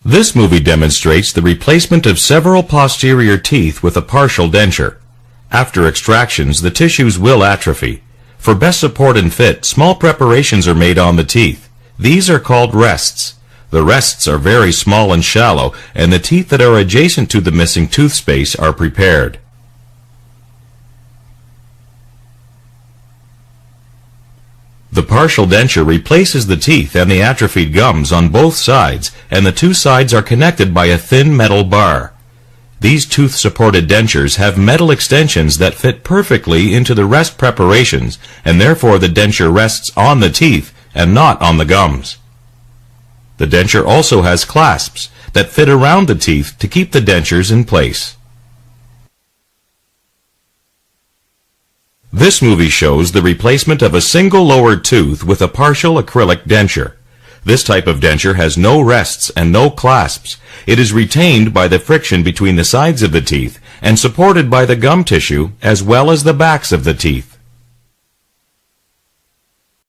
This movie demonstrates the replacement of several posterior teeth with a partial denture. After extractions, the tissues will atrophy. For best support and fit, small preparations are made on the teeth. These are called rests. The rests are very small and shallow, and the teeth that are adjacent to the missing tooth space are prepared. The partial denture replaces the teeth and the atrophied gums on both sides, and the two sides are connected by a thin metal bar. These tooth-supported dentures have metal extensions that fit perfectly into the rest preparations, and therefore the denture rests on the teeth and not on the gums. The denture also has clasps that fit around the teeth to keep the dentures in place. This movie shows the replacement of a single lower tooth with a partial acrylic denture. This type of denture has no rests and no clasps. It is retained by the friction between the sides of the teeth and supported by the gum tissue as well as the backs of the teeth.